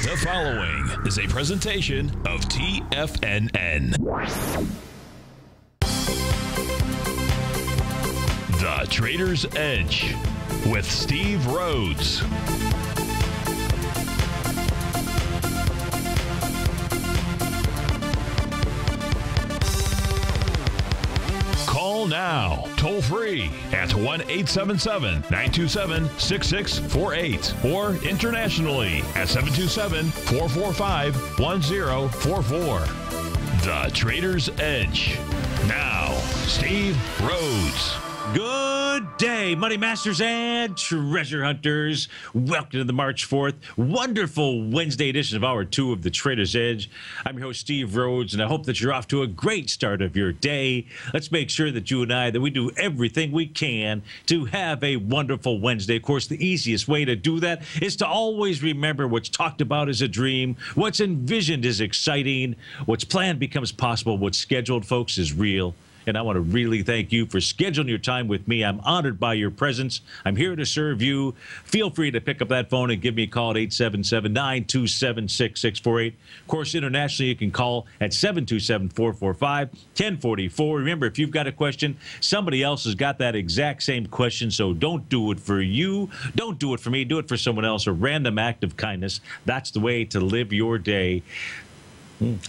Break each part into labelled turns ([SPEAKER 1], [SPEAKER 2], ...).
[SPEAKER 1] The following is a presentation of TFNN. The Trader's Edge with Steve Rhodes. Call now, toll free at 1-877-927-6648 or internationally at 727-445-1044. The Trader's Edge. Now, Steve Rhodes.
[SPEAKER 2] Good day, Money Masters and Treasure Hunters. Welcome to the March 4th wonderful Wednesday edition of Hour 2 of the Trader's Edge. I'm your host, Steve Rhodes, and I hope that you're off to a great start of your day. Let's make sure that you and I, that we do everything we can to have a wonderful Wednesday. Of course, the easiest way to do that is to always remember what's talked about is a dream, what's envisioned is exciting, what's planned becomes possible, what's scheduled, folks, is real. And I want to really thank you for scheduling your time with me. I'm honored by your presence. I'm here to serve you. Feel free to pick up that phone and give me a call at 877-927-6648. Of course, internationally, you can call at 727-445-1044. Remember, if you've got a question, somebody else has got that exact same question, so don't do it for you. Don't do it for me. Do it for someone else. A random act of kindness. That's the way to live your day.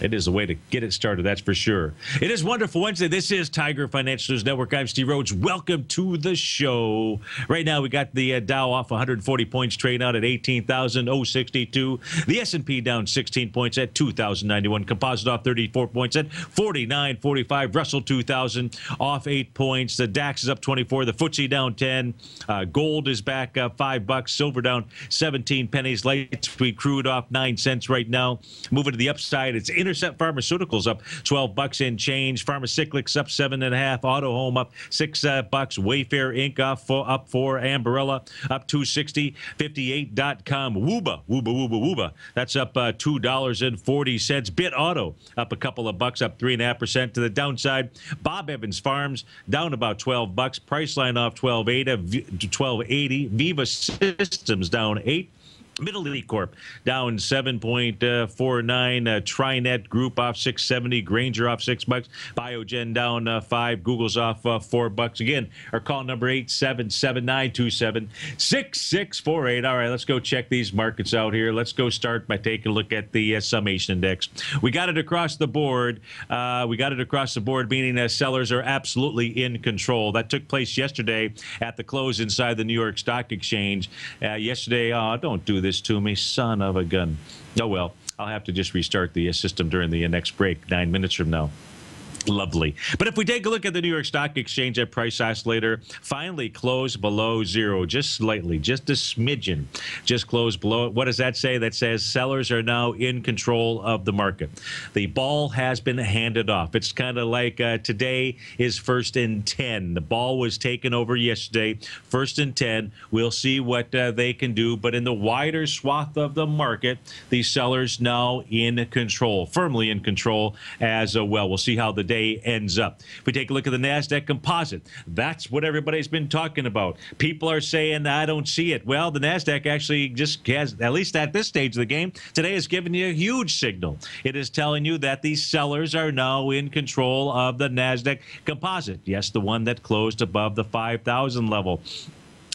[SPEAKER 2] It is a way to get it started, that's for sure. It is Wonderful Wednesday. This is Tiger Financial News Network. I'm Steve Rhodes. Welcome to the show. Right now, we got the Dow off 140 points, trading out at 18,062. The S&P down 16 points at 2,091. Composite off 34 points at 49.45. Russell 2,000 off 8 points. The DAX is up 24. The FTSE down 10. Gold is back up $5. Silver down 17 pennies. Light sweet crude off 9 cents right now. Moving to the upside, it's Intercept Pharmaceuticals up $12 and change. Pharmacyclics up 7.5. Auto Home up $6. Wayfair Inc. up 4. Ambarella up $2.60. 58.com. Wooba. That's up $2.40. Bit Auto up a couple of bucks, up 3.5% to the downside. Bob Evans Farms down about $12. Priceline off $12.80. Viva Systems down 8. Middle Elite Corp down 7.49. Trinet Group off $6.70. Granger off $6. Biogen down 5. Google's off $4. Again, our call number 877-927-6648. All right, let's go check these markets out here. Let's go start by taking a look at the summation index. We got it across the board. Meaning sellers are absolutely in control. That took place yesterday at the close inside the New York Stock Exchange. Yesterday, don't do this to me, son of a gun. Oh, well, I'll have to just restart the system during the next break, 9 minutes from now. Lovely. But if we take a look at the New York Stock Exchange, that price oscillator finally closed below zero, just slightly, just a smidgen, just closed below it. What does that say? That says sellers are now in control of the market. The ball has been handed off. It's kind of like today is 1st and 10. The ball was taken over yesterday, 1st and 10. We'll see what they can do. But in the wider swath of the market, the sellers now in control, firmly in control as well. We'll see how the day ends up. If we take a look at the NASDAQ composite, that's what everybody's been talking about. People are saying, I don't see it. Well, the NASDAQ actually just has, at least at this stage of the game, today is giving you a huge signal. It is telling you that the sellers are now in control of the NASDAQ composite. Yes, the one that closed above the 5,000 level.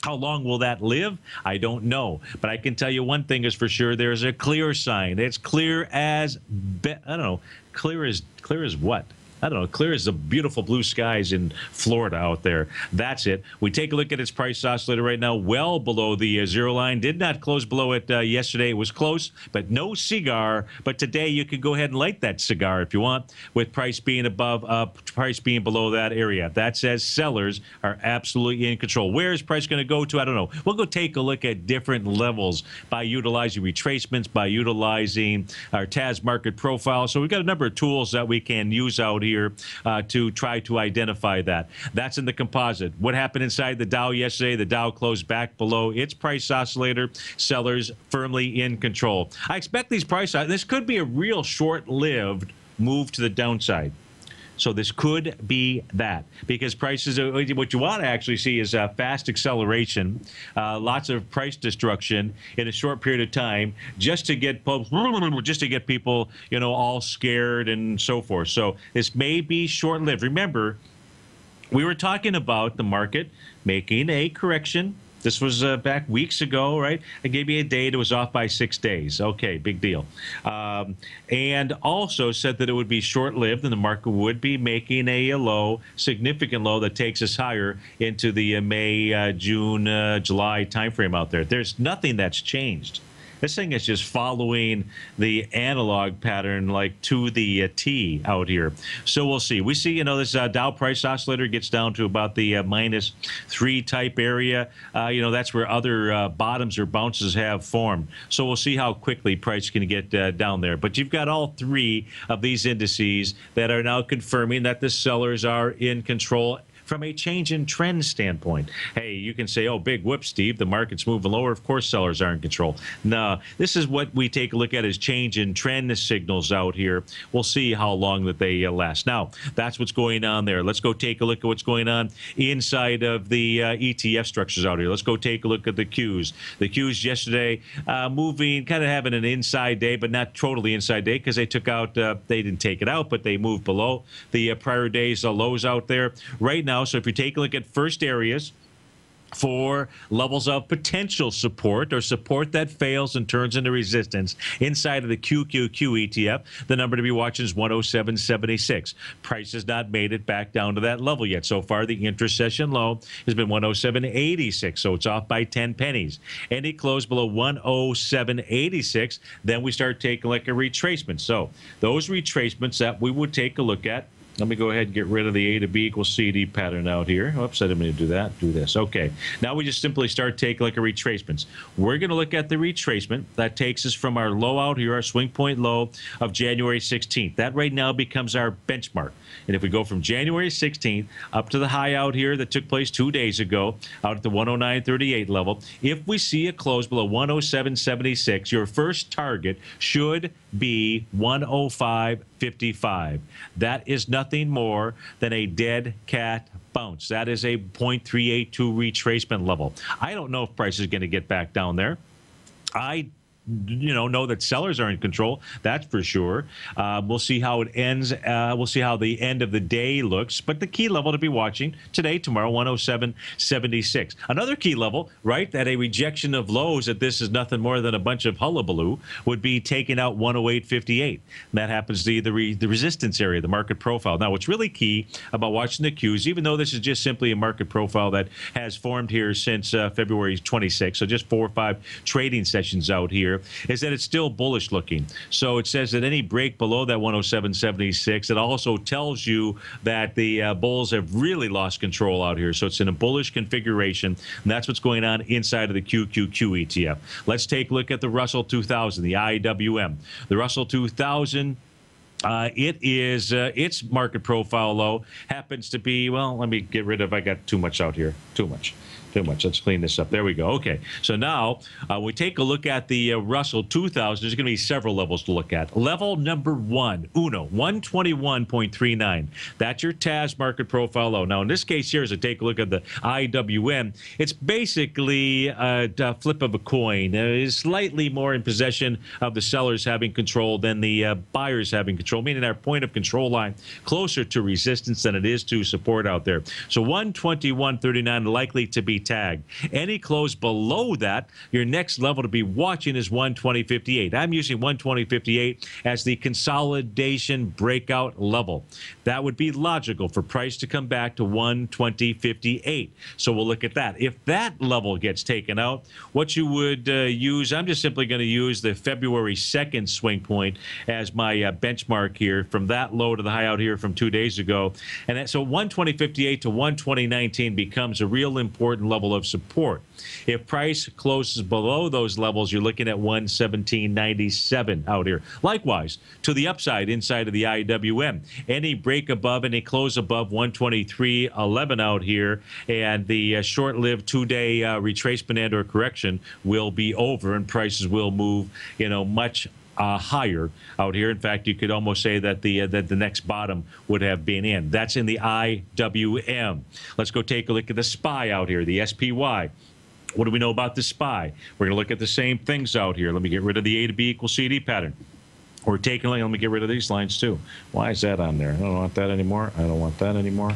[SPEAKER 2] How long will that live? I don't know. But I can tell you one thing is for sure. There's a clear sign. It's clear as, I don't know, clear as what? I don't know, clear as the beautiful blue skies in Florida out there. That's it. We take a look at its price oscillator right now, well below the zero line. Did not close below it yesterday. It was close, but no cigar. But today you can go ahead and light that cigar if you want, with price being above, price being below that area. That says sellers are absolutely in control. Where is price going to go to? I don't know. We'll go take a look at different levels by utilizing retracements, by utilizing our TAS market profile. So we've got a number of tools that we can use out here to try to identify that. That's in the composite. What happened inside the Dow yesterday? The Dow closed back below its price oscillator. Sellers firmly in control. I expect these this could be a real short-lived move to the downside. So this could be that, because prices, what you want to actually see is fast acceleration, lots of price destruction in a short period of time, just to get people, all scared and so forth. So this may be short-lived. Remember, we were talking about the market making a correction. This was back weeks ago, right? I gave you a date. It was off by 6 days. Okay, big deal. And also said that it would be short-lived and the market would be making a low, significant low that takes us higher into the May, June, July timeframe out there. There's nothing that's changed. This thing is just following the analog pattern like to the T out here. So we'll see. We see, this Dow price oscillator gets down to about the -3 type area. That's where other bottoms or bounces have formed. So we'll see how quickly price can get down there. But you've got all three of these indices that are now confirming that the sellers are in control from a change in trend standpoint. Hey, you can say, oh, big whoop, Steve, the market's moving lower. Of course, sellers are in control. No, this is what we take a look at as change in trend signals out here. We'll see how long that they last. Now, that's what's going on there. Let's go take a look at what's going on inside of the ETF structures out here. Let's go take a look at the Qs. The Qs yesterday moving, kind of having an inside day, but not totally inside day, because they took out, they didn't take it out, but they moved below the prior day's lows out there. Right now, so if you take a look at first areas for levels of potential support or support that fails and turns into resistance inside of the QQQ ETF, the number to be watching is 107.76. Price has not made it back down to that level yet. So far, the intra-session low has been 107.86, so it's off by 10 pennies. Any close below 107.86, then we start taking like a retracement. So those retracements that we would take a look at. Let me go ahead and get rid of the A to B equals CD pattern out here. Oops, I didn't mean to do that. Do this. Okay. Now we just simply start taking like a retracements. We're going to look at the retracement. That takes us from our low out here, our swing point low of January 16th. That right now becomes our benchmark. And if we go from January 16th up to the high out here that took place 2 days ago, out at the 109.38 level, if we see a close below 107.76, your first target should be 105.55. That is nothing more than a dead cat bounce. That is a 0.382 retracement level. I don't know if price is going to get back down there. I know that sellers are in control. That's for sure. We'll see how it ends. We'll see how the end of the day looks. But the key level to be watching today, tomorrow, 107.76. Another key level, right, that a rejection of lows, that this is nothing more than a bunch of hullabaloo, would be taking out 108.58. That happens to be the resistance area, the market profile. Now, what's really key about watching the Qs, even though this is just simply a market profile that has formed here since February 26th, so just 4 or 5 trading sessions out here, is that it's still bullish looking. So it says that any break below that 107.76, it also tells you that the bulls have really lost control out here. So it's in a bullish configuration, and that's what's going on inside of the QQQ ETF. Let's take a look at the Russell 2000, the IWM. The Russell 2000, it is its market profile low happens to be, well, let me get rid of, I got too much out here, too much. Let's clean this up. There we go. Okay. So now we take a look at the Russell 2000. There's going to be several levels to look at. Level number 121.39. That's your TAS market profile low. Now, in this case here, as I take a look at the IWM, it's basically a flip of a coin. It's slightly more in possession of the sellers having control than the buyers having control, meaning our point of control line closer to resistance than it is to support out there. So 121.39 likely to be tagged. Any close below that, your next level to be watching is 120.58. I'm using 120.58 as the consolidation breakout level. That would be logical for price to come back to 120.58. So we'll look at that. If that level gets taken out, what you would use, I'm just simply going to use the February 2nd swing point as my benchmark here from that low to the high out here from 2 days ago. And that, so 120.58 to 120.19 becomes a real important level of support. If price closes below those levels, you're looking at 117.97 out here. Likewise, to the upside inside of the IWM, any break above, any close above 123.11 out here, and the short-lived 2-day retracement and or correction will be over, and prices will move, much higher out here. In fact, you could almost say that the next bottom would have been in. That's in the IWM. Let's go take a look at the SPY out here, the SPY. What do we know about the SPY? We're going to look at the same things out here. Let me get rid of the A to B equals CD pattern. We're taking, let me get rid of these lines too. Why is that on there? I don't want that anymore. I don't want that anymore.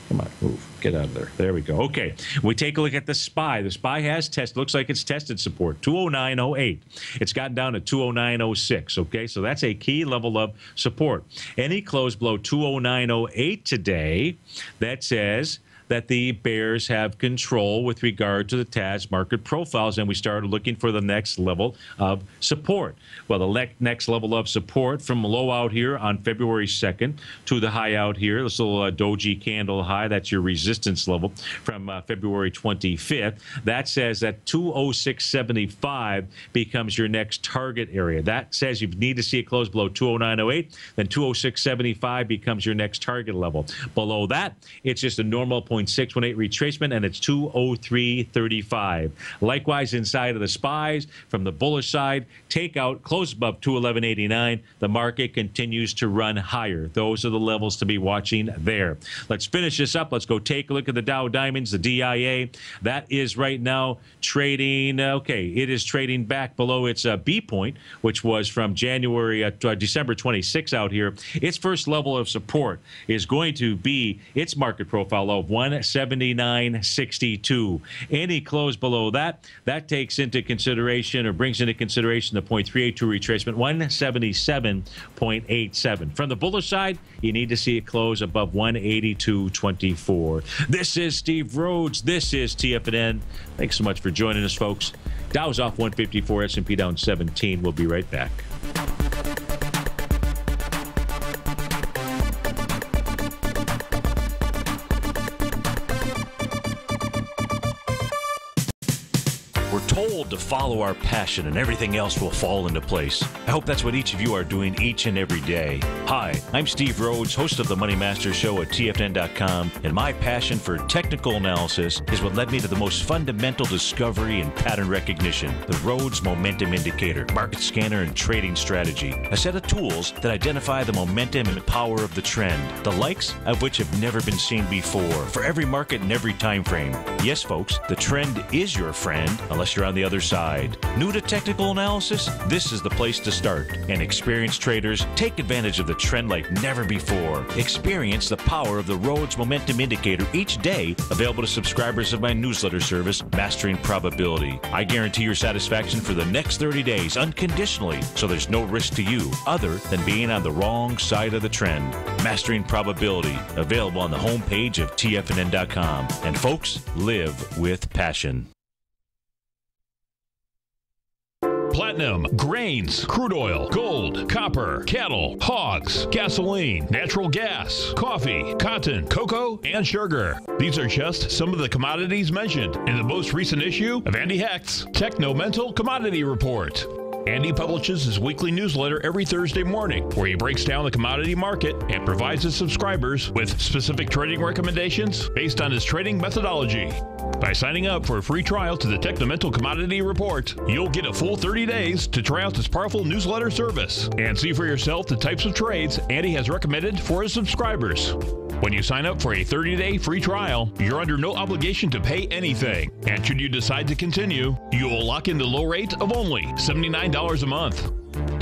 [SPEAKER 2] Come on, move. Get out of there. There we go. Okay, we take a look at the SPY. The SPY has tested, looks like it's tested support, 209.08. It's gotten down to 209.06, okay? So that's a key level of support. Any close below 209.08 today, that says that the bears have control with regard to the TAS market profiles, and we started looking for the next level of support. Well, the next level of support from low out here on February 2nd to the high out here, this little doji candle high, that's your resistance level from February 25th. That says that 206.75 becomes your next target area. That says you need to see it close below 209.08, then 206.75 becomes your next target level. Below that, it's just a normal 0.618 retracement, and it's 203.35. Likewise, inside of the SPYs, from the bullish side, take out, close above 211.89. The market continues to run higher. Those are the levels to be watching there. Let's finish this up. Let's go take a look at the Dow Diamonds, the DIA. That is right now trading, okay, it is trading back below its B point, which was from December 26 out here. Its first level of support is going to be its market profile of 179.62. Any close below that, that takes into consideration or brings into consideration the 0.382 retracement, 177.87. From the bullish side, you need to see it close above 182.24. This is Steve Rhodes. This is TFNN. Thanks so much for joining us, folks. Dow's off 154, S&P down 17. We'll be right back.
[SPEAKER 1] Told to follow our passion and everything else will fall into place. I hope that's what each of you are doing each and every day. Hi, I'm Steve Rhodes, host of the Money Master Show at TFNN.com, and my passion for technical analysis is what led me to the most fundamental discovery in pattern recognition, the Rhodes Momentum Indicator, market scanner, and trading strategy, a set of tools that identify the momentum and power of the trend, the likes of which have never been seen before, for every market and every time frame. Yes, folks, the trend is your friend, unless you're on the other side. New to technical analysis? This is the place to start. And experienced traders, take advantage of the trend like never before. Experience the power of the Rhodes Momentum Indicator each day, available to subscribers of my newsletter service, Mastering Probability. I guarantee your satisfaction for the next 30 days unconditionally, so there's no risk to you other than being on the wrong side of the trend. Mastering Probability, available on the homepage of TFNN.com. And folks, live with passion.
[SPEAKER 3] Platinum, grains, crude oil, gold, copper, cattle, hogs, gasoline, natural gas, coffee, cotton, cocoa, and sugar. These are just some of the commodities mentioned in the most recent issue of Andy Hecht's Techno-Mental Commodity Report. Andy publishes his weekly newsletter every Thursday morning, where he breaks down the commodity market and provides his subscribers with specific trading recommendations based on his trading methodology. By signing up for a free trial to the Techno-Mental Commodity Report, you'll get a full 30 days to try out this powerful newsletter service and see for yourself the types of trades Andy has recommended for his subscribers. When you sign up for a 30-day free trial, you're under no obligation to pay anything. And should you decide to continue, you will lock in the low rate of only $79 a month.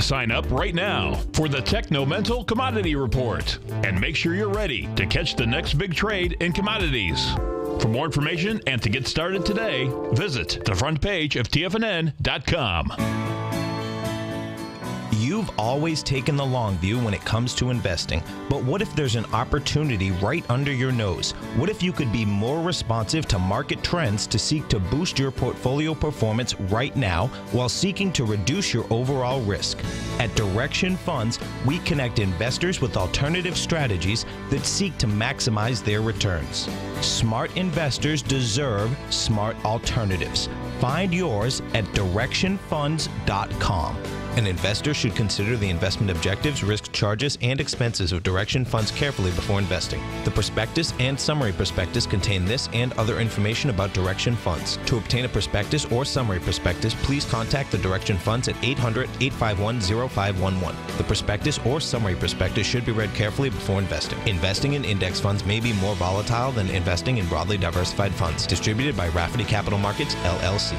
[SPEAKER 3] Sign up right now for the Techno-Mental Commodity Report and make sure you're ready to catch the next big trade in commodities. For more information and to get started today, visit the front page of TFNN.com.
[SPEAKER 4] You've always taken the long view when it comes to investing, but what if there's an opportunity right under your nose? What if you could be more responsive to market trends to seek to boost your portfolio performance right now while seeking to reduce your overall risk? At Direction Funds, we connect investors with alternative strategies that seek to maximize their returns. Smart investors deserve smart alternatives. Find yours at directionfunds.com. An investor should consider the investment objectives, risk charges, and expenses of Direction funds carefully before investing. The prospectus and summary prospectus contain this and other information about Direction funds. To obtain a prospectus or summary prospectus, please contact the Direction funds at 800-851-0511. The prospectus or summary prospectus should be read carefully before investing. Investing in index funds may be more volatile than investing in broadly diversified funds. Distributed by Rafferty Capital Markets, LLC.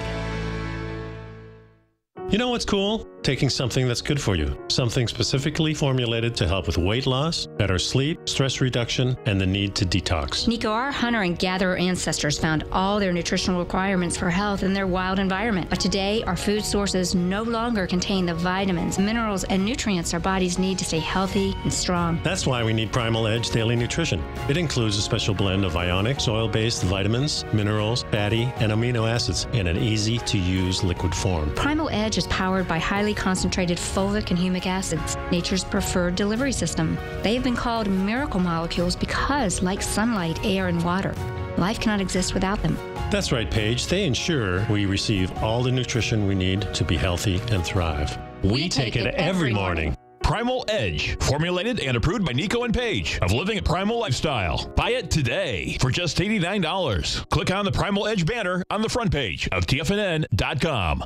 [SPEAKER 5] You know what's cool? Taking something that's good for you. Something specifically formulated to help with weight loss, better sleep, stress reduction, and the need to detox.
[SPEAKER 6] Nico, our hunter and gatherer ancestors found all their nutritional requirements for health in their wild environment. But today, our food sources no longer contain the vitamins, minerals, and nutrients our bodies need to stay healthy and strong.
[SPEAKER 5] That's why we need Primal Edge Daily Nutrition. It includes a special blend of ionic, soil-based vitamins, minerals, fatty, and amino acids in an easy-to-use liquid form.
[SPEAKER 6] Primal Edge is powered by highly concentrated fulvic and humic acids, nature's preferred delivery system. They have been called miracle molecules because, like sunlight, air, and water, life cannot exist without them.
[SPEAKER 5] That's right, Paige. They ensure we receive all the nutrition we need to be healthy and thrive. We take it every morning.
[SPEAKER 3] Primal Edge, formulated and approved by Nico and Paige of Living a Primal Lifestyle. Buy it today for just $89. Click on the Primal Edge banner on the front page of TFNN.com.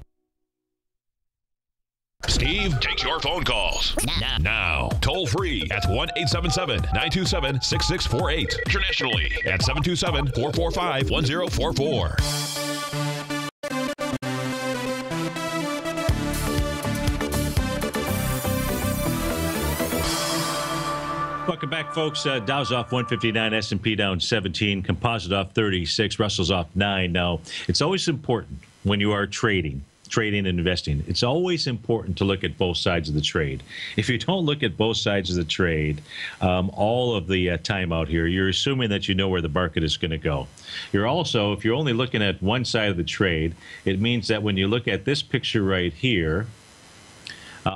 [SPEAKER 3] Steve takes your phone calls now. Toll free at 1-877-927-6648. Internationally at 727-445-1044.
[SPEAKER 2] Welcome back, folks. Dow's off 159, S&P down 17, Composite off 36, Russell's off 9. Now, it's always important when you are trading and investing. It's always important to look at both sides of the trade. If you don't look at both sides of the trade all of the time out here, you're assuming that you know where the market is going to go. You're also, if you're only looking at one side of the trade, it means that when you look at this picture right here,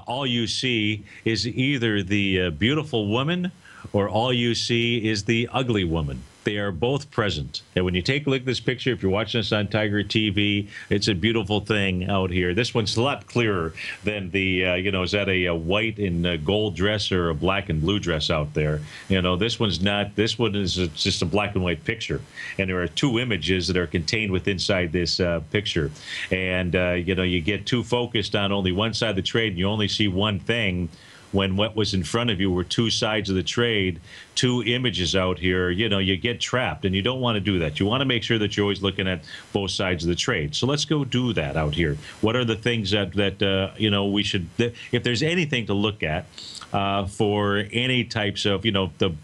[SPEAKER 2] all you see is either the beautiful woman or all you see is the ugly woman. They are both present. And when you take a look at this picture, if you're watching us on Tiger TV, it's a beautiful thing out here. This one's a lot clearer than the, is that a white and gold dress or a black and blue dress out there? This one's not. This one is just a black and white picture. And there are two images that are contained within inside this picture. And, you get too focused on only one side of the trade and you only see one thing, when what was in front of you were two sides of the trade, two images out here, you get trapped, and you don't want to do that. You want to make sure that you're always looking at both sides of the trade. So let's go do that out here. What are the things that we should, if there's anything to look at for any types of,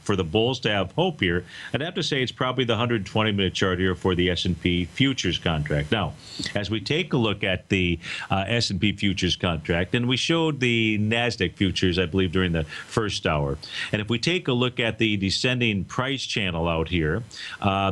[SPEAKER 2] for the bulls to have hope here, I'd have to say it's probably the 120-minute chart here for the S&P futures contract. Now, as we take a look at the S&P futures contract, and we showed the NASDAQ futures, I believe, during the first hour. And if we take a look at the descending price channel out here,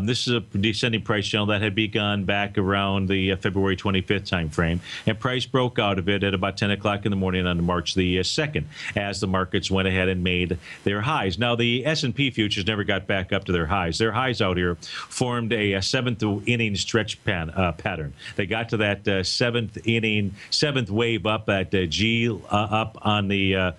[SPEAKER 2] this is a descending price channel that had begun back around the February 25th time frame, and price broke out of it at about 10 o'clock in the morning on March the 2nd, as the markets went ahead and made their highs. Now, the S&P futures never got back up to their highs. Their highs out here formed a seventh inning stretch pattern. They got to that seventh wave up at G up on the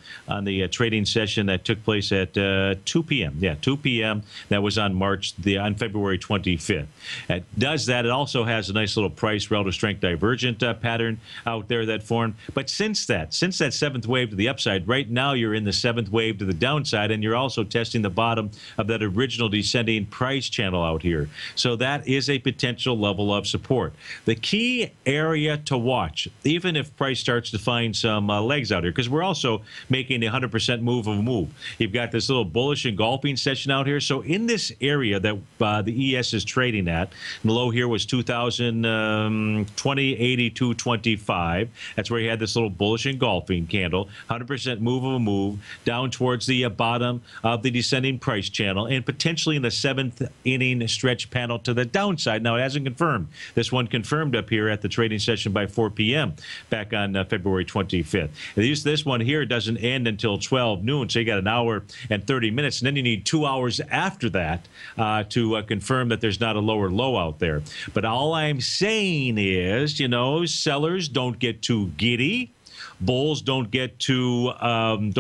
[SPEAKER 2] trading session that took place at 2 p.m. Yeah, 2 p.m. That was on February 25th. It does that. It also has a nice little price relative strength divergent pattern out there that formed. But since that seventh wave to the upside, right now you're in the seventh wave to the downside, and you're also testing the bottom of that original descending price channel out here. So that is a potential level of support. The key area to watch, even if price starts to find some legs out here, because we're also making a 100% move of a move. You've got this little bullish engulfing session out here. So in this area that the ES is trading at, and the low here was 2082.25. That's where you had this little bullish engulfing candle, 100% move of a move down towards the bottom of the descending price channel, and potentially in the seventh inning stretch panel to the downside. Now, it hasn't confirmed. This one confirmed up here at the trading session by 4 p.m. back on February 25th. This one here doesn't end until 12 noon, so you got an hour and 30 minutes, and then you need 2 hours after that to confirm that there's not a lower low out there. But all I'm saying is, sellers, don't get too giddy. bulls don't get too I don't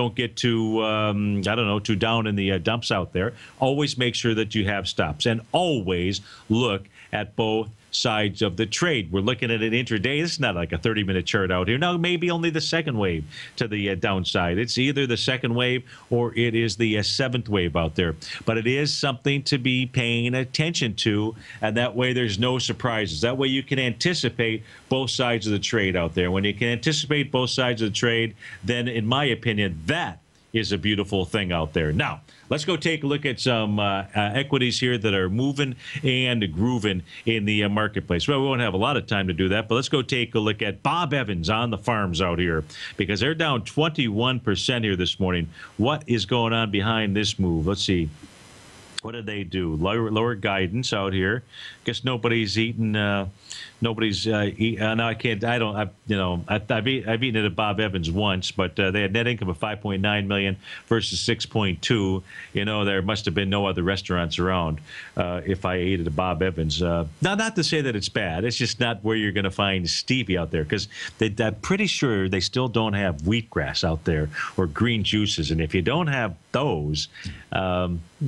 [SPEAKER 2] know, too down in the dumps out there. Always make sure that you have stops, and always look at both sides of the trade. We're looking at an intraday. It's not like a 30-minute chart out here. No, maybe only the second wave to the downside. It's either the second wave or it is the seventh wave out there. But it is something to be paying attention to, and that way there's no surprises. That way you can anticipate both sides of the trade out there. When you can anticipate both sides of the trade, then in my opinion, that is a beautiful thing out there. Now, let's go take a look at some equities here that are moving and grooving in the marketplace. Well, we won't have a lot of time to do that, but let's go take a look at Bob Evans on the farms out here, because they're down 21% here this morning. What is going on behind this move? Let's see. What did they do? Lower guidance out here. Guess nobody's eating. Nobody's eating. No, I can't. I don't. I've eaten it at Bob Evans once, but they had net income of $5.9 million versus $6.2. There must have been no other restaurants around if I ate it at Bob Evans. Now, not to say that it's bad. It's just not where you're going to find Stevie out there, because I'm pretty sure they still don't have wheatgrass out there or green juices, and if you don't have those,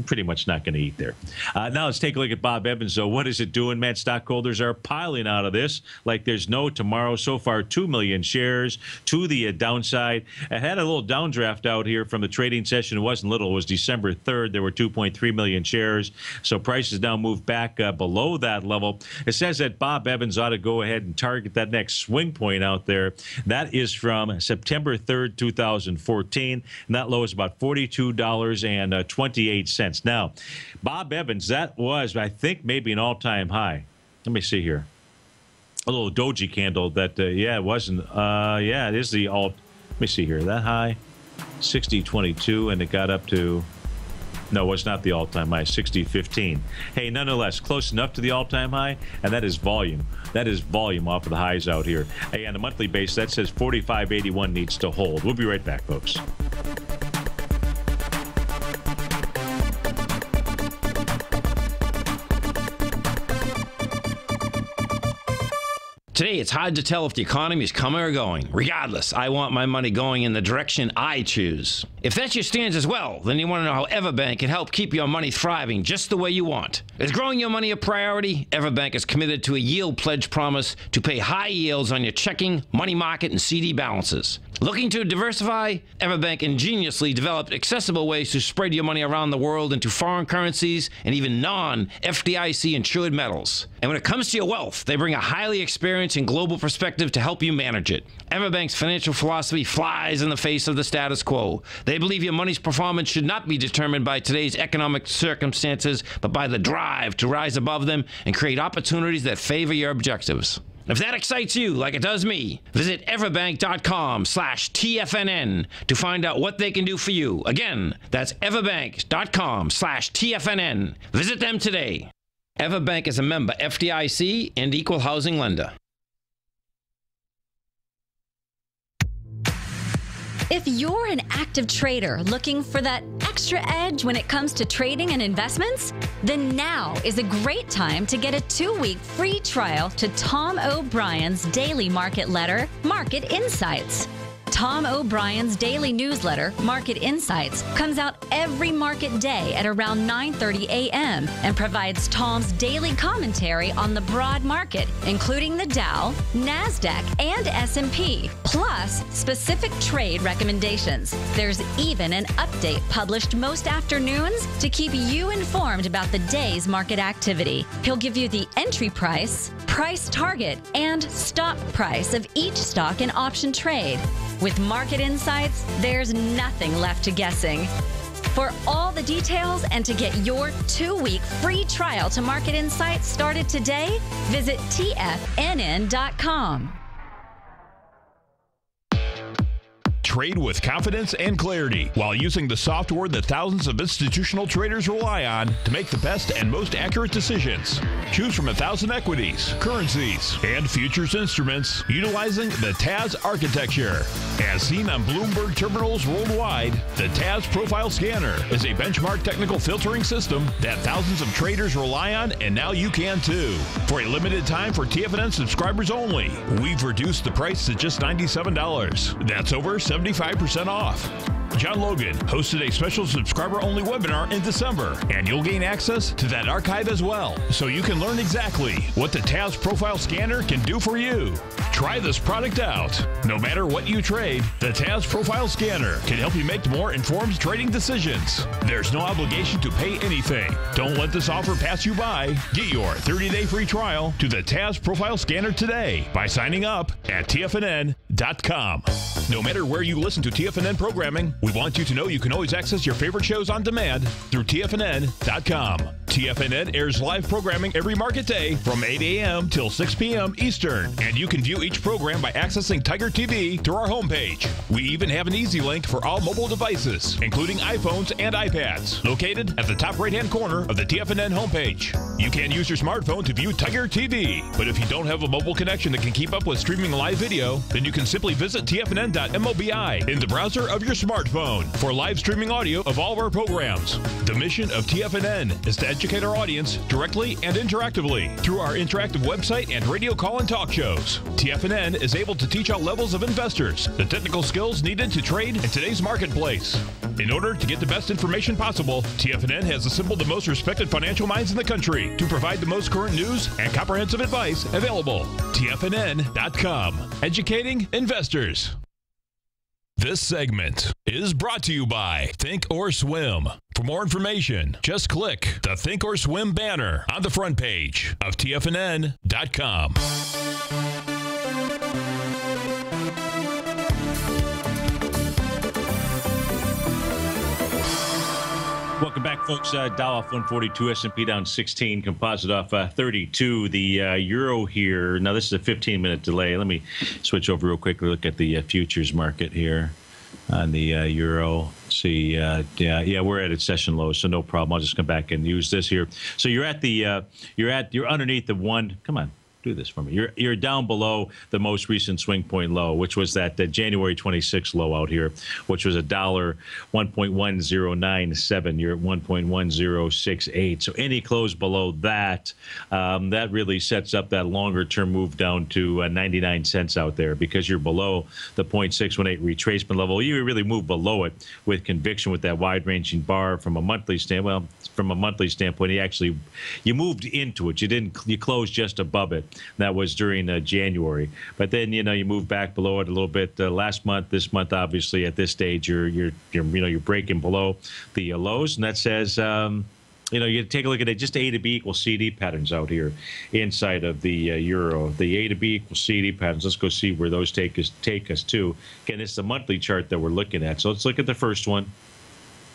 [SPEAKER 2] pretty much not going to eat there. Now let's take a look at Bob Evans, though. What is it doing, man? Stockholders are piling out of this like there's no tomorrow. So far, 2 million shares to the downside. I had a little downdraft out here from the trading session. It wasn't little. It was December 3rd. There were 2.3 million shares. So prices now moved back below that level. It says that Bob Evans ought to go ahead and target that next swing point out there. That is from September 3rd, 2014. And that low is about $42.28. Now, Bob Evans, that was, I think, maybe an all-time high. Let me see here. A little doji candle that, it wasn't. Yeah, it is the alt. Let me see here. That high, 60.22, and it got up to, no, it's not the all-time high, 60.15. Hey, nonetheless, close enough to the all-time high, and that is volume. That is volume off of the highs out here. Hey, on a monthly basis, that says 45.81 needs to hold. We'll be right back, folks.
[SPEAKER 7] Today, it's hard to tell if the economy is coming or going. Regardless, I want my money going in the direction I choose. If that's your stance as well, then you want to know how Everbank can help keep your money thriving just the way you want. Is growing your money a priority? Everbank is committed to a yield pledge promise to pay high yields on your checking, money market, and CD balances. Looking to diversify? Everbank ingeniously developed accessible ways to spread your money around the world into foreign currencies and even non-FDIC insured metals. And when it comes to your wealth, they bring a highly experienced and global perspective to help you manage it. Everbank's financial philosophy flies in the face of the status quo. They believe your money's performance should not be determined by today's economic circumstances, but by the drive to rise above them and create opportunities that favor your objectives. If that excites you like it does me, visit everbank.com/TFNN to find out what they can do for you. Again, that's everbank.com/TFNN. Visit them today. Everbank is a member FDIC and equal housing lender.
[SPEAKER 8] If you're an active trader looking for that extra edge when it comes to trading and investments, then now is a great time to get a 2-week free trial to Tom O'Brien's daily market letter, Market Insights. Tom O'Brien's daily newsletter, Market Insights, comes out every market day at around 9:30 a.m. and provides Tom's daily commentary on the broad market, including the Dow, NASDAQ, and S&P, plus specific trade recommendations. There's even an update published most afternoons to keep you informed about the day's market activity. He'll give you the entry price, price target, and stop price of each stock and option trade. With Market Insights, there's nothing left to guessing. For all the details and to get your 2-week free trial to Market Insights started today, visit TFNN.com.
[SPEAKER 3] Trade with confidence and clarity while using the software that thousands of institutional traders rely on to make the best and most accurate decisions. Choose from 1,000 equities, currencies, and futures instruments utilizing the TAS architecture. As seen on Bloomberg terminals worldwide, the TAS Profile Scanner is a benchmark technical filtering system that thousands of traders rely on, and now you can too. For a limited time for TFNN subscribers only, we've reduced the price to just $97. That's over 75% off. John Logan hosted a special subscriber-only webinar in December, and you'll gain access to that archive as well, so you can learn exactly what the TAS Profile Scanner can do for you. Try this product out. No matter what you trade, the TAS Profile Scanner can help you make more informed trading decisions. There's no obligation to pay anything. Don't let this offer pass you by. Get your 30-day free trial to the TAS Profile Scanner today by signing up at TFNN.com. No matter where you listen to TFNN programming, we want you to know you can always access your favorite shows on demand through TFNN.com. TFNN airs live programming every market day from 8 a.m. till 6 p.m. Eastern, and you can view each program by accessing Tiger TV through our homepage. We even have an easy link for all mobile devices, including iPhones and iPads, located at the top right-hand corner of the TFNN homepage. You can use your smartphone to view Tiger TV, but if you don't have a mobile connection that can keep up with streaming live video, then you can simply visit TFNN.mobi in the browser of your smartphone for live streaming audio of all of our programs. The mission of TFNN is to educate our audience directly and interactively through our interactive website and radio call and talk shows. TFNN is able to teach all levels of investors the technical skills needed to trade in today's marketplace. In order to get the best information possible, TFNN has assembled the most respected financial minds in the country to provide the most current news and comprehensive advice available. TFNN.com. Educating investors. This segment is brought to you by Think or Swim. For more information, just click the Think or Swim banner on the front page of TFNN.com.
[SPEAKER 2] Welcome back, folks. Dow off 142, S&P down 16, composite off 32. The euro here. Now, this is a 15-minute delay. Let me switch over real quickly. Look at the futures market here on the euro. See, yeah, we're at its session low, so no problem. I'll just come back and use this here. So you're at the you're underneath the one. Come on. Do this for me. You're down below the most recent swing point low, which was that January 26th low out here, which was $1.1097. You're at 1.1068. So any close below that, that really sets up that longer term move down to 99 cents out there, because you're below the 0.618 retracement level. You really move below it with conviction with that wide ranging bar from a monthly standpoint. Well, from a monthly standpoint, you moved into it. You closed just above it. That was during January, but then you move back below it a little bit last month. This month, obviously, at this stage, you're breaking below the lows, and that says you take a look at it. Just A to B equals CD patterns out here inside of the euro. The A to B equals CD patterns. Let's go see where those take us to. Again, it's the monthly chart that we're looking at. So let's look at the first one.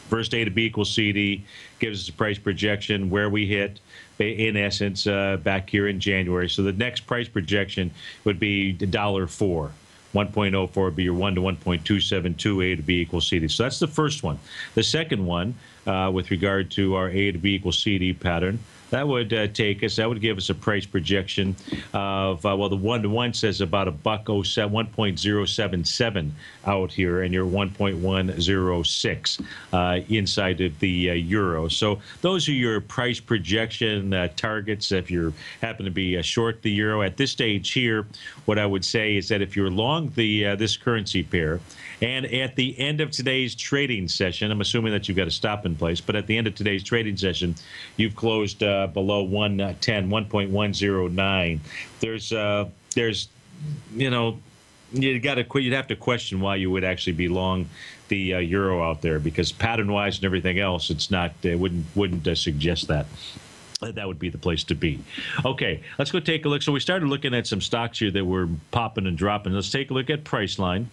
[SPEAKER 2] First A to B equals CD gives us a price projection where we hit, in essence, back here in January. So the next price projection would be $1.04. 1.04 would be your 1 to 1.272 A to B equals CD. So that's the first one. The second one, with regard to our A to B equals CD pattern, that would that would give us a price projection of, the 1 to 1 says about $1.077 out here, and you're 1.106 inside of the euro. So those are your price projection targets if you happen to be short the euro. At this stage here, what I would say is that if you're long this currency pair, and at the end of today's trading session, I'm assuming that you've got a stop in place, but at the end of today's trading session, you've closed below 110, 1.109. You'd have to question why you would actually be long the euro out there, because pattern-wise and everything else, it's not. Wouldn't suggest that. That would be the place to be. Okay, let's go take a look. So we started looking at some stocks here that were popping and dropping. Let's take a look at Priceline.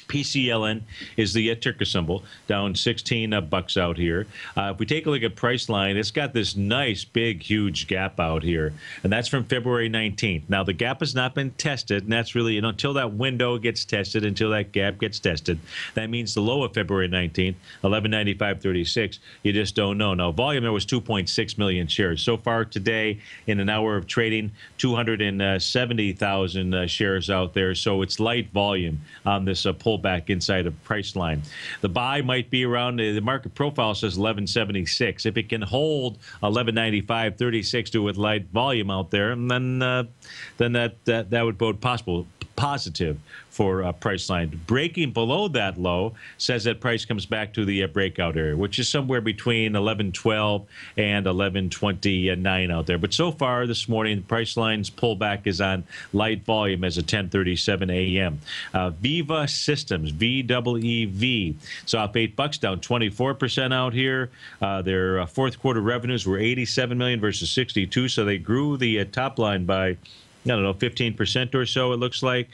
[SPEAKER 2] PCLN is the ticker symbol, down 16 bucks out here. If we take a look at Priceline, it's got this nice, big, huge gap out here, and that's from February 19th. Now, the gap has not been tested, and that's really, until that window gets tested, until that gap gets tested. That means the low of February 19th, 1195.36. You just don't know. Now, volume there was 2.6 million shares. So far today, in an hour of trading, 270,000 shares out there. So it's light volume on this pullback inside of Priceline. The buy might be around, the market profile says 1176. If it can hold 1195.36 to with light volume out there, and then that would bode positive for Priceline. Breaking below that low says that price comes back to the breakout area, which is somewhere between 1112 and 1129 out there. But so far this morning, Priceline's pullback is on light volume as of 10:37 a.m. Viva Systems, VEEV, so up $8, down 24% out here. Their fourth quarter revenues were $87 million versus $62, so they grew the top line by, I don't know, 15% or so, it looks like.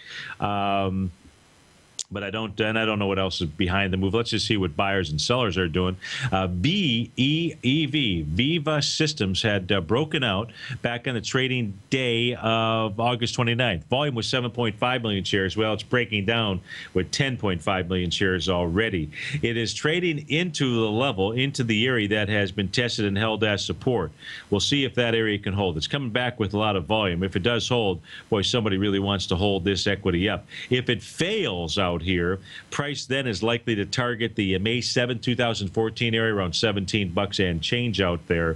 [SPEAKER 2] But I don't know what else is behind the move. Let's just see what buyers and sellers are doing. VEEV, Viva Systems, had broken out back on the trading day of August 29th. Volume was 7.5 million shares. Well, it's breaking down with 10.5 million shares already. It is trading into the level, into the area that has been tested and held as support. We'll see if that area can hold. It's coming back with a lot of volume. If it does hold, boy, somebody really wants to hold this equity up. If it fails out here, price then is likely to target the May 7, 2014 area, around $17 and change out there.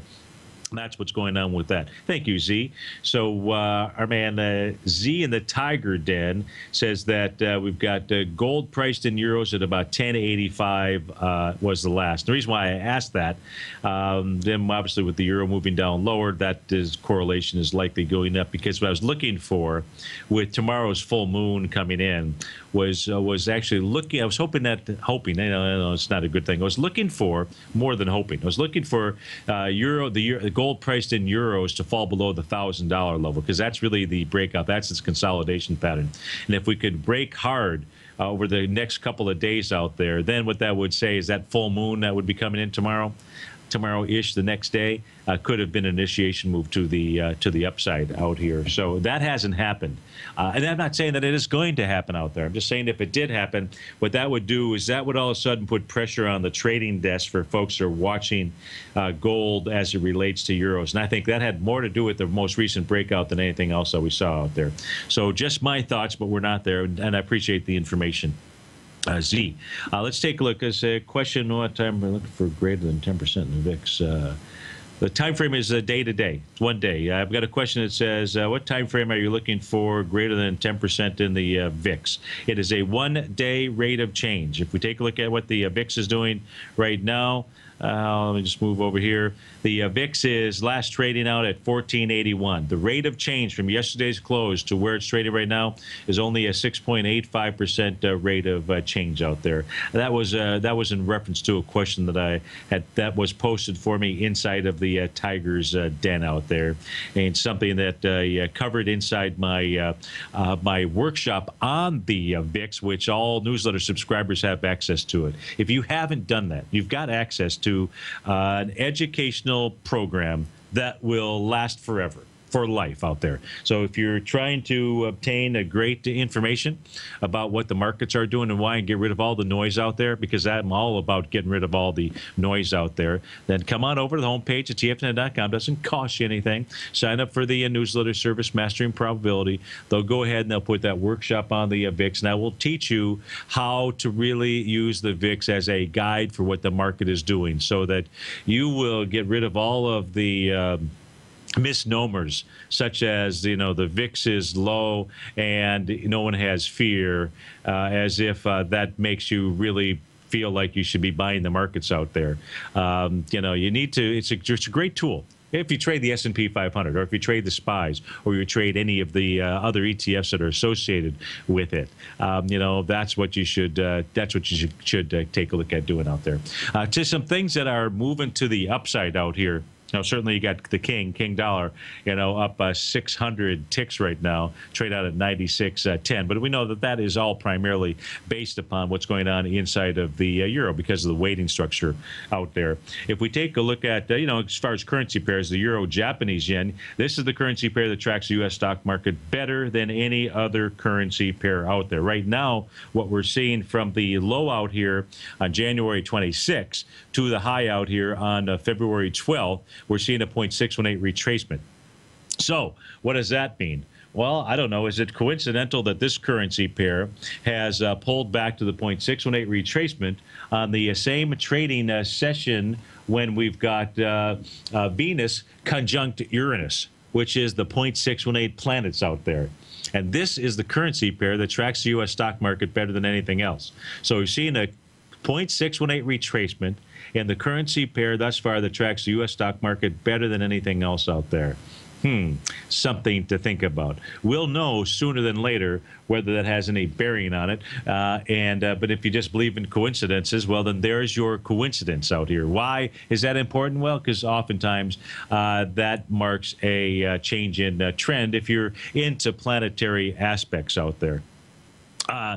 [SPEAKER 2] That's what's going on with that. Thank you, Z. So our man Z in the Tiger Den says that we've got gold priced in euros at about 10.85 was the last. The reason why I asked that, then obviously with the euro moving down lower, that correlation is likely going up, because what I was looking for with tomorrow's full moon coming in was actually looking. I was hoping. I know it's not a good thing. I was looking for more than hoping. I was looking for the gold priced in euros to fall below the $1,000 level, because that's really the breakout. That's its consolidation pattern. And if we could break hard over the next couple of days out there, then what that would say is that full moon that would be coming in tomorrow-ish, the next day, could have been an initiation move to the upside out here. So that hasn't happened. And I'm not saying that it is going to happen out there. I'm just saying if it did happen, what that would do is that would all of a sudden put pressure on the trading desk for folks who are watching gold as it relates to euros. And I think that had more to do with the most recent breakout than anything else that we saw out there. So just my thoughts, but we're not there. And I appreciate the information. Z. Let's take a look. There's a question, what time we're looking for greater than 10% in the VIX. The time frame is day to day. It's 1 day. I've got a question that says, what time frame are you looking for greater than 10% in the VIX? It is a 1 day rate of change. If we take a look at what the VIX is doing right now, let me just move over here. The VIX is last trading out at 1481. The rate of change from yesterday's close to where it's trading right now is only a 6.85% rate of change out there. That was in reference to a question that I had that was posted for me inside of the Tiger's Den out there, and something that I covered inside my my workshop on the VIX, which all newsletter subscribers have access to it. If you haven't done that, you've got access to an educational program that will last forever, for life out there. So if you're trying to obtain a great information about what the markets are doing and why, and get rid of all the noise out there, because I'm all about getting rid of all the noise out there, then come on over to the homepage at TFNN.com. Doesn't cost you anything. Sign up for the newsletter service, Mastering Probability. They'll go ahead and they'll put that workshop on the VIX, and I will teach you how to really use the VIX as a guide for what the market is doing, so that you will get rid of all of the misnomers, such as, the VIX is low and no one has fear, as if that makes you really feel like you should be buying the markets out there. You need to. It's a great tool. If you trade the S&P 500, or if you trade the SPYs, or you trade any of the other ETFs that are associated with it, that's what you should. That's what you should take a look at doing out there. To some things that are moving to the upside out here Now, certainly you got the King dollar, up 600 ticks right now, trade out at 96.10. But we know that is all primarily based upon what's going on inside of the euro because of the weighting structure out there. If we take a look at, as far as currency pairs, the euro, Japanese yen, this is the currency pair that tracks the U.S. stock market better than any other currency pair out there. Right now, what we're seeing from the low out here on January 26th to the high out here on February 12th, we're seeing a 0.618 retracement. So what does that mean? Well, I don't know. Is it coincidental that this currency pair has pulled back to the 0.618 retracement on the same trading session when we've got Venus conjunct Uranus, which is the 0.618 planets out there? And this is the currency pair that tracks the U.S. stock market better than anything else. So we've seen a 0.618 retracement in the currency pair thus far that tracks the U.S. stock market better than anything else out there. Something to think about. We'll know sooner than later whether that has any bearing on it. But if you just believe in coincidences, well, then there's your coincidence out here. Why is that important? Well, because oftentimes that marks a change in trend if you're into planetary aspects out there.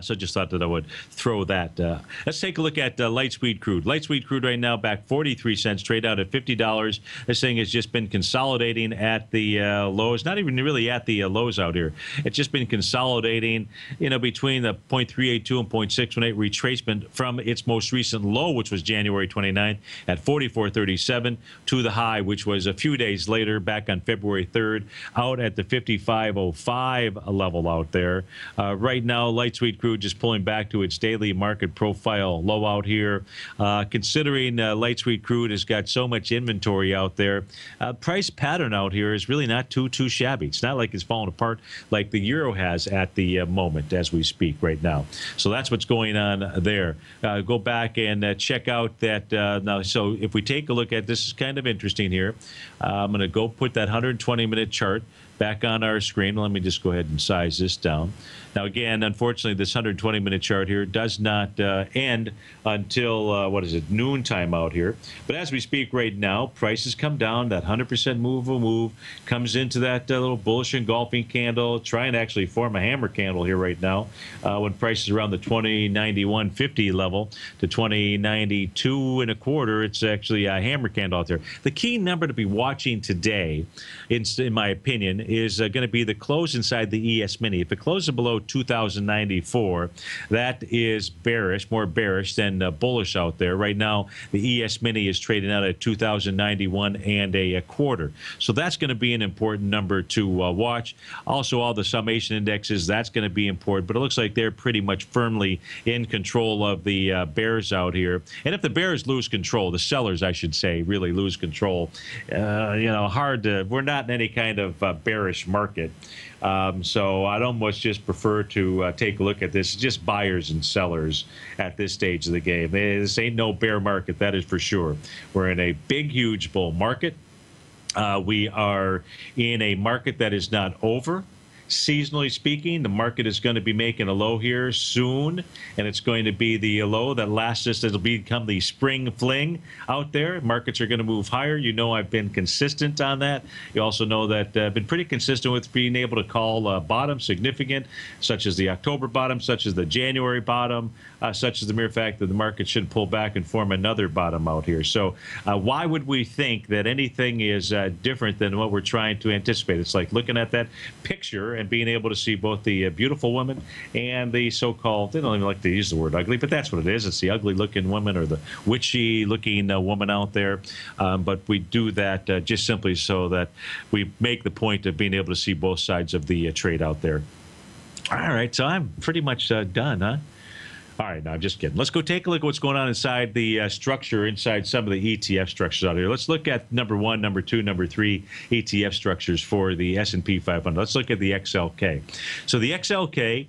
[SPEAKER 2] So just thought that I would throw that. Let's take a look at light sweet crude. Light sweet crude right now back 43 cents, trade out at $50. This thing has just been consolidating at the lows, not even really at the lows out here. It's just been consolidating, between the 0.382 and 0.618 retracement from its most recent low, which was January 29th at 44.37, to the high, which was a few days later, back on February 3rd, out at the 55.05 level out there. Right now, light sweet crude just pulling back to its daily market profile low out here. Considering light sweet crude has got so much inventory out there, price pattern out here is really not too shabby. It's not like it's falling apart like the euro has at the moment as we speak right now. So that's what's going on there. Go back and check out that now. So if we take a look at this, is kind of interesting here. I'm going to go put that 120-minute chart back on our screen. Let me just go ahead and size this down. Now, again, unfortunately, this 120-minute chart here does not end until, noon time out here. But as we speak right now, prices come down. That 100% move comes into that little bullish engulfing candle, trying to actually form a hammer candle here right now. When prices around the 2091.50 level to 2092.25, it's actually a hammer candle out there. The key number to be watching today, in my opinion, is going to be the close inside the ES Mini. If it closes below 2094, that is bearish, more bearish than bullish out there. Right now, the ES Mini is trading out at 2091.25. So that's going to be an important number to watch. Also, all the summation indexes, that's going to be important. But it looks like they're pretty much firmly in control of the bears out here. And if the bears lose control, the sellers, I should say, really lose control, we're not in any kind of bearish market. So I'd almost just prefer to take a look at this. It's just buyers and sellers at this stage of the game. This ain't no bear market, that is for sure. We're in a big, huge bull market. We are in a market that is not over. Seasonally speaking, the market is going to be making a low here soon, and it's going to be the low that lasts us. It'll become the spring fling out there. Markets are going to move higher. I've been consistent on that. You also know that I've been pretty consistent with being able to call bottom significant, such as the October bottom, such as the January bottom, such as the mere fact that the market should pull back and form another bottom out here. So why would we think that anything is different than what we're trying to anticipate? It's like looking at that picture and being able to see both the beautiful woman and the so-called, they don't even like to use the word ugly, but that's what it is. It's the ugly-looking woman or the witchy-looking woman out there. But we do that just simply so that we make the point of being able to see both sides of the trade out there. All right, so I'm pretty much done, huh? All right, no, I'm just kidding. Let's go take a look at what's going on inside the structure, inside some of the ETF structures out here. Let's look at number 1, number 2, number 3 ETF structures for the S&P 500. Let's look at the XLK. So the XLK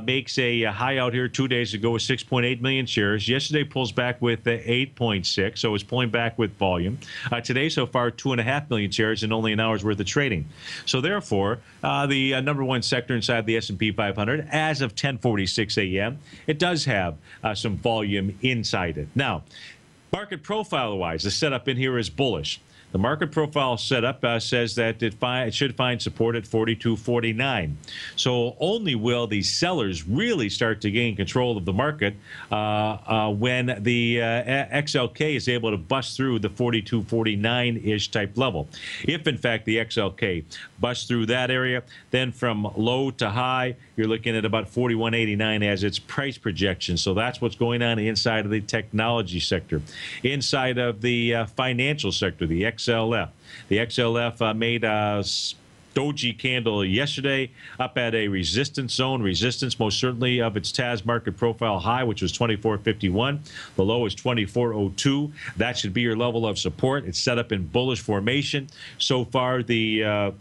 [SPEAKER 2] makes a high out here 2 days ago with 6.8 million shares. Yesterday pulls back with 8.6, so it's pulling back with volume. Today, so far, 2.5 million shares in only an hour's worth of trading. So therefore, the number one sector inside the S&P 500, as of 10:46 a.m., it does have some volume inside it. Now, market profile-wise, the setup in here is bullish. The market profile setup says that it should find support at 42.49. So only will the sellers really start to gain control of the market when the XLK is able to bust through the 42.49-ish type level. If, in fact, the XLK busts through that area, then from low to high, you're looking at about 41.89 as its price projection. So that's what's going on inside of the technology sector. Inside of the financial sector, the XLF. The XLF made a doji candle yesterday up at a resistance zone. Resistance most certainly of its TAS market profile high, which was 24.51. The low is 24.02. That should be your level of support. It's set up in bullish formation. So far, the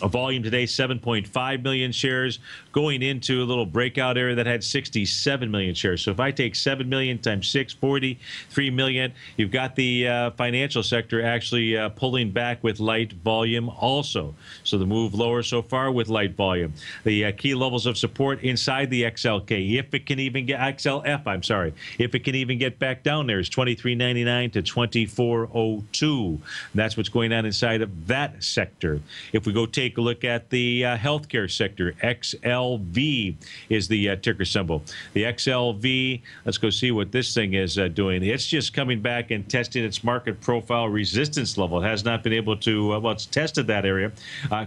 [SPEAKER 2] volume today, 7.5 million shares, going into a little breakout area that had 67 million shares. So if I take 7 million times 6, 43 million, you've got the financial sector actually pulling back with light volume also. So the move lower so far with light volume. The key levels of support inside the XLK, if it can even get, XLF, I'm sorry, if it can even get back down there, is 23.99 to 24.02. That's what's going on inside of that sector. If we go take a look at the healthcare sector, XLV is the ticker symbol. The XLV, let's go see what this thing is doing. It's just coming back and testing its market profile resistance level. It has not been able to, well, it's tested that area,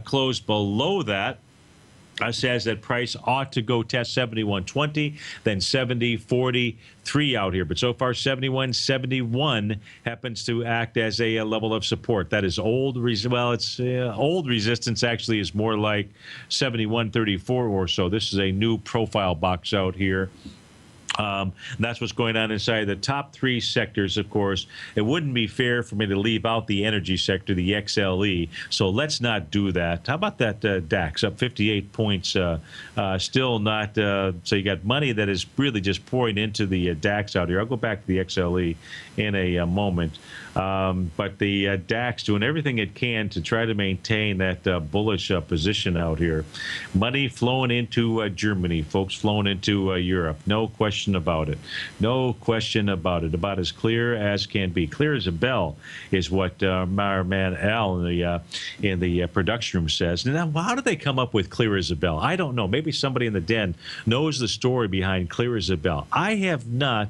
[SPEAKER 2] closed below that. Says that price ought to go test 71.20, then 70.43 out here. But so far, 71.71 happens to act as a level of support. That is old. Old resistance actually is more like 71.34 or so. This is a new profile box out here. That's what's going on inside the top three sectors, of course. It wouldn't be fair for me to leave out the energy sector, the XLE, so let's not do that. How about that DAX up 58 points? Still not, so you got money that is really just pouring into the DAX out here. I'll go back to the XLE in a moment. But the DAX doing everything it can to try to maintain that bullish position out here. Money flowing into Germany, folks, flowing into Europe. No question about it. No question about it. About as clear as can be. Clear as a bell is what our man Al in the production room says. Now, how did they come up with clear as a bell? I don't know. Maybe somebody in the den knows the story behind clear as a bell. I have not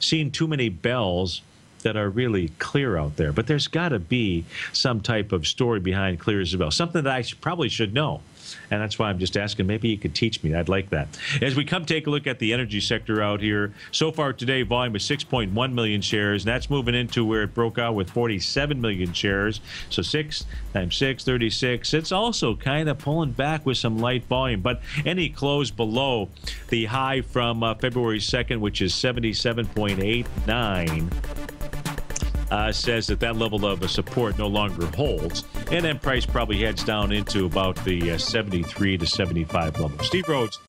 [SPEAKER 2] seen too many bells that are really clear out there, but there's got to be some type of story behind clear as a bell, something that I probably should know. And that's why I'm just asking, maybe you could teach me. I'd like that. As we come take a look at the energy sector out here, so far today, volume is 6.1 million shares, and that's moving into where it broke out with 47 million shares. So 6 times 6, 36. It's also kind of pulling back with some light volume, but any close below the high from February 2nd, which is 77.89. Says that level of support no longer holds, and then price probably heads down into about the 73 to 75 level. Steve Rhodes.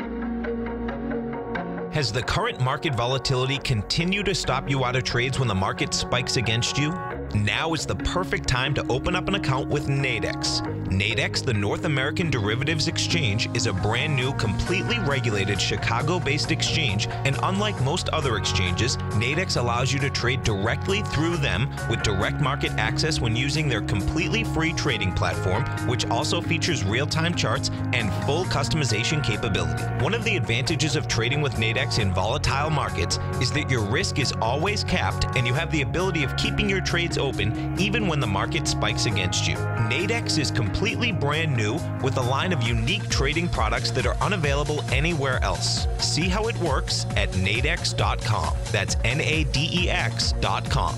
[SPEAKER 4] Has the current market volatility continued to stop you out of trades when the market spikes against you? Now is the perfect time to open up an account with Nadex. Nadex, the North American Derivatives Exchange, is a brand new, completely regulated Chicago-based exchange, and unlike most other exchanges, Nadex allows you to trade directly through them with direct market access when using their completely free trading platform, which also features real-time charts and full customization capability. One of the advantages of trading with Nadex in volatile markets is that your risk is always capped and you have the ability of keeping your trades open even when the market spikes against you. Nadex is completely brand new with a line of unique trading products that are unavailable anywhere else. See how it works at nadex.com. That's NADEX.com.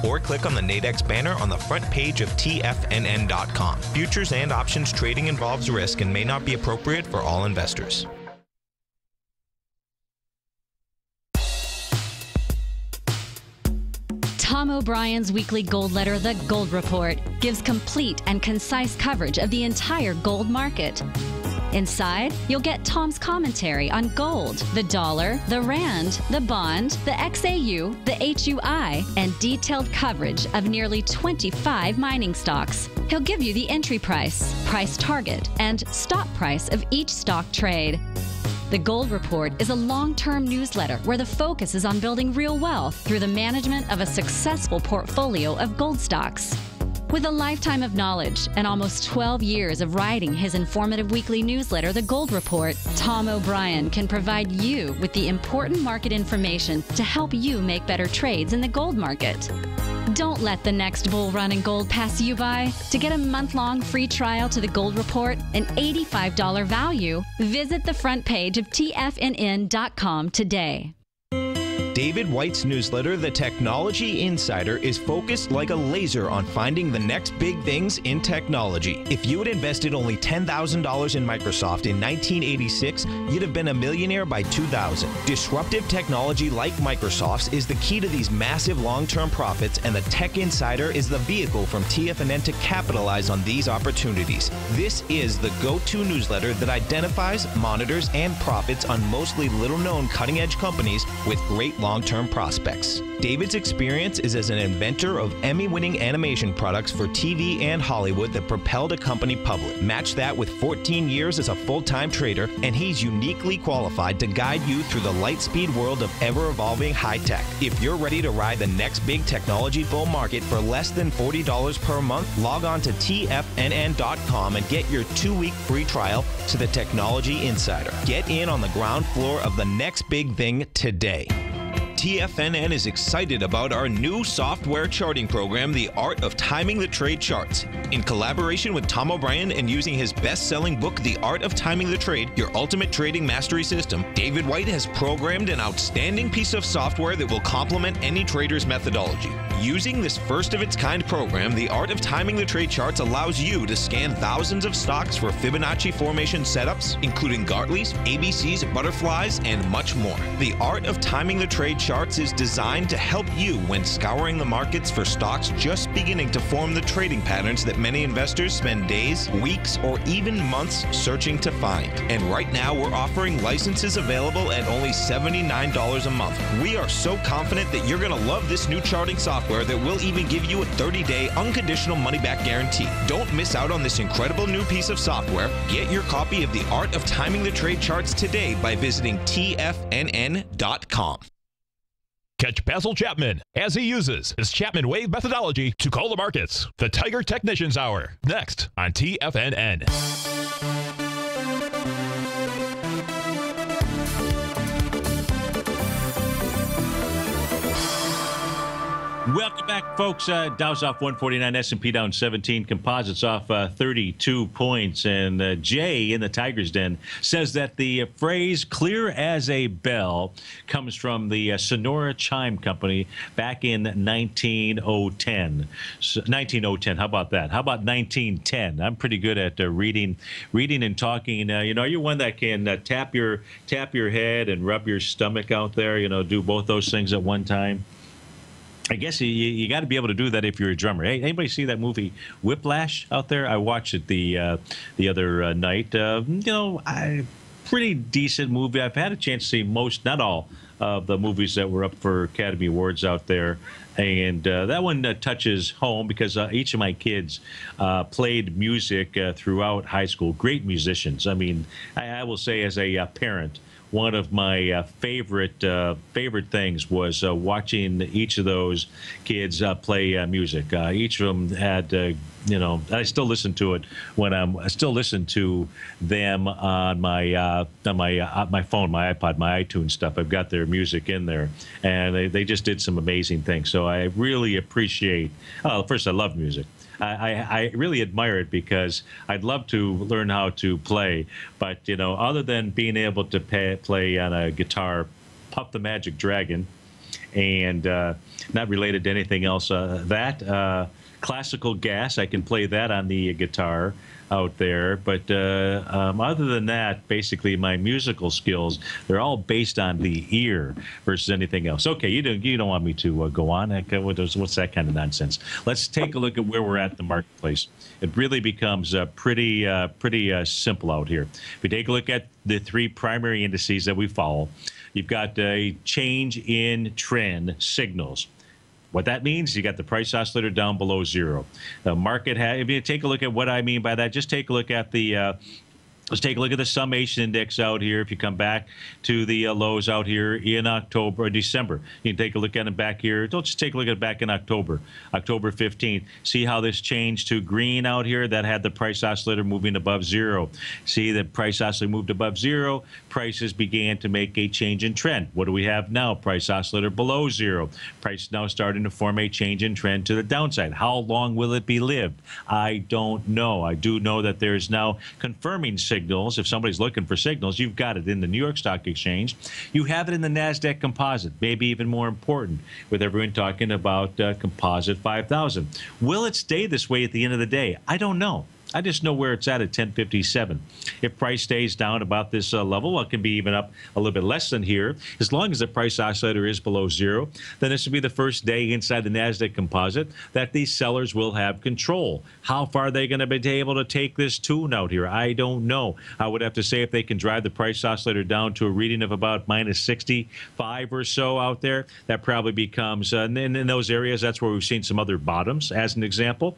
[SPEAKER 4] Or click on the Nadex banner on the front page of TFNN.com. Futures and options trading involves risk and may not be appropriate for all investors.
[SPEAKER 8] Tom O'Brien's weekly gold letter, The Gold Report, gives complete and concise coverage of the entire gold market. Inside, you'll get Tom's commentary on gold, the dollar, the rand, the bond, the XAU, the HUI, and detailed coverage of nearly 25 mining stocks. He'll give you the entry price, price target, and stop price of each stock trade. The Gold Report is a long-term newsletter where the focus is on building real wealth through the management of a successful portfolio of gold stocks. With a lifetime of knowledge and almost 12 years of writing his informative weekly newsletter, The Gold Report, Tom O'Brien can provide you with the important market information to help you make better trades in the gold market. Don't let the next bull run in gold pass you by. To get a month-long free trial to The Gold Report, an $85 value, visit the front page of TFNN.com today.
[SPEAKER 4] David White's newsletter, The Technology Insider, is focused like a laser on finding the next big things in technology. If you had invested only $10,000 in Microsoft in 1986, you'd have been a millionaire by 2000. Disruptive technology like Microsoft's is the key to these massive long-term profits, and the Tech Insider is the vehicle from TFNN to capitalize on these opportunities. This is the go-to newsletter that identifies, monitors, and profits on mostly little-known cutting-edge companies with great long-term prospects. David's experience is as an inventor of Emmy-winning animation products for TV and Hollywood that propelled a company public. Match that with 14 years as a full-time trader, and he's uniquely qualified to guide you through the light-speed world of ever-evolving high-tech. If you're ready to ride the next big technology bull market for less than $40 per month, log on to TFNN.com and get your 2-week free trial to the Technology Insider. Get in on the ground floor of the next big thing today. TFNN is excited about our new software charting program, The Art of Timing the Trade Charts. In collaboration with Tom O'Brien and using his best-selling book, The Art of Timing the Trade, Your Ultimate Trading Mastery System, David White has programmed an outstanding piece of software that will complement any trader's methodology. Using this first-of-its-kind program, The Art of Timing the Trade Charts allows you to scan thousands of stocks for Fibonacci formation setups, including Gartley's, ABC's, butterflies, and much more. The Art of Timing the Trade Charts is designed to help you when scouring the markets for stocks just beginning to form the trading patterns that many investors spend days, weeks, or even months searching to find. And right now, we're offering licenses available at only $79 a month. We are so confident that you're going to love this new charting software that will even give you a 30-day unconditional money-back guarantee. Don't miss out on this incredible new piece of software. Get your copy of The Art of Timing the Trade Charts today by visiting TFNN.com.
[SPEAKER 3] Catch Basil Chapman as he uses his Chapman Wave methodology to call the markets. The Tiger Technicians Hour, next on TFNN.
[SPEAKER 2] Welcome back, folks. Dow's off 149, S&P down 17, composites off 32 points. And Jay in the Tiger's Den says that the phrase clear as a bell comes from the Sonora Chime Company back in 1910. 1910, how about that? How about 1910? I'm pretty good at reading and talking. You're one that can tap your head and rub your stomach out there, do both those things at one time. I guess you got to be able to do that if you're a drummer. Hey, anybody see that movie Whiplash out there? I watched it the other night. Pretty decent movie. I've had a chance to see most, not all, of the movies that were up for Academy Awards out there. And that one touches home because each of my kids played music throughout high school. Great musicians. I mean, I will say as a parent, one of my favorite things was watching each of those kids play music. Each of them had, I still listen to it when I still listen to them on my phone, my iPod, my iTunes stuff. I've got their music in there, and they just did some amazing things. So I really appreciate. First, I love music. I really admire it because I'd love to learn how to play, but other than being able to play on a guitar, Puff the Magic Dragon, and not related to anything else, classical gas, I can play that on the guitar out there, but other than that, basically my musical skills, they're all based on the ear versus anything else. Okay, you don't want me to go on. What's that kind of nonsense? Let's take a look at where we're at in the marketplace. It really becomes pretty simple out here. If we take a look at the three primary indices that we follow, you've got a change in trend signals. What that means, you got the price oscillator down below zero. The market if you take a look at what I mean by that, just take a look at the Let's take a look at the summation index out here. If you come back to the lows out here in October or December, you can take a look at it back here. Don't just take a look at it back in October 15th. See how this changed to green out here? That had the price oscillator moving above zero. See the price oscillator moved above zero. Prices began to make a change in trend. What do we have now? Price oscillator below zero. Price now starting to form a change in trend to the downside. How long will it be lived? I don't know. I do know that there's now confirming signals. If somebody's looking for signals, you've got it in the New York Stock Exchange. You have it in the NASDAQ Composite, maybe even more important, with everyone talking about Composite 5000. Will it stay this way at the end of the day? I don't know. I just know where it's at 1057. If price stays down about this level, well, it can be even up a little bit less than here. As long as the price oscillator is below zero, then this will be the first day inside the NASDAQ Composite that these sellers will have control. How far are they going to be able to take this tune out here? I don't know. I would have to say if they can drive the price oscillator down to a reading of about minus 65 or so out there, that probably becomes, in those areas, that's where we've seen some other bottoms, as an example.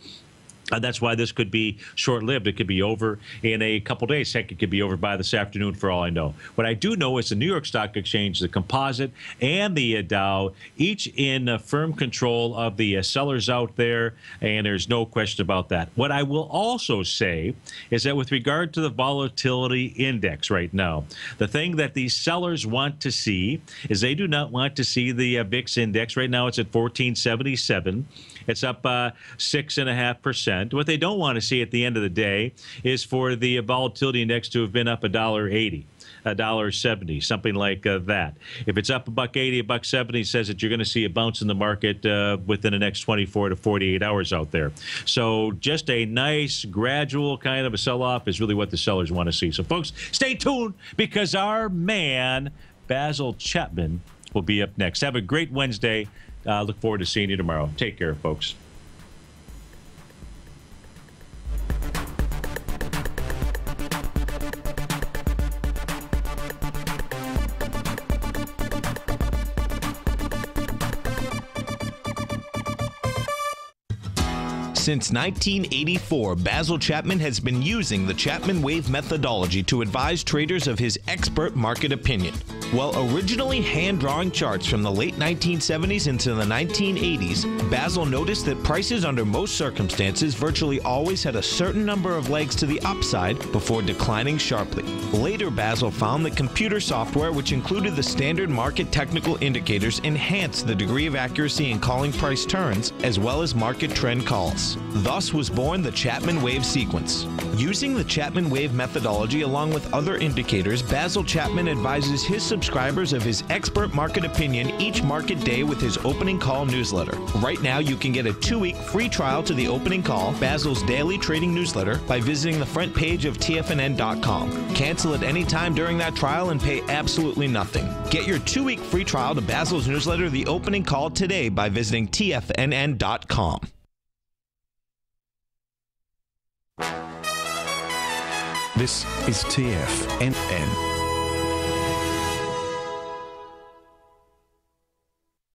[SPEAKER 2] That's why this could be short-lived. It could be over in a couple days. Heck, it could be over by this afternoon for all I know. What I do know is the New York Stock Exchange, the Composite, and the Dow, each in firm control of the sellers out there, and there's no question about that. What I will also say is that with regard to the volatility index right now, the thing that these sellers want to see is they do not want to see the VIX index. Right now it's at 1477. It's up 6.5%. What they don't want to see at the end of the day is for the volatility index to have been up $1.80. $1.70, something like that. If it's up $1.80, $1.70, says that you're going to see a bounce in the market within the next 24 to 48 hours out there. So just a nice, gradual kind of a sell-off is really what the sellers want to see. So, folks, stay tuned because our man, Basil Chapman, will be up next. Have a great Wednesday. Look forward to seeing you tomorrow. Take care, folks.
[SPEAKER 4] Since 1984, Basil Chapman has been using the Chapman Wave methodology to advise traders of his expert market opinion. While originally hand-drawing charts from the late 1970s into the 1980s, Basil noticed that prices under most circumstances virtually always had a certain number of legs to the upside before declining sharply. Later, Basil found that computer software, which included the standard market technical indicators, enhanced the degree of accuracy in calling price turns as well as market trend calls. Thus was born the Chapman Wave sequence. Using the Chapman Wave methodology along with other indicators, Basil Chapman advises his subscribers of his expert market opinion each market day with his opening call newsletter. Right now, you can get a 2-week free trial to the opening call, Basil's daily trading newsletter, by visiting the front page of TFNN.com. Cancel at any time during that trial and pay absolutely nothing. Get your 2-week free trial to Basil's newsletter, The Opening Call, today by visiting TFNN.com.
[SPEAKER 9] This is TFNN.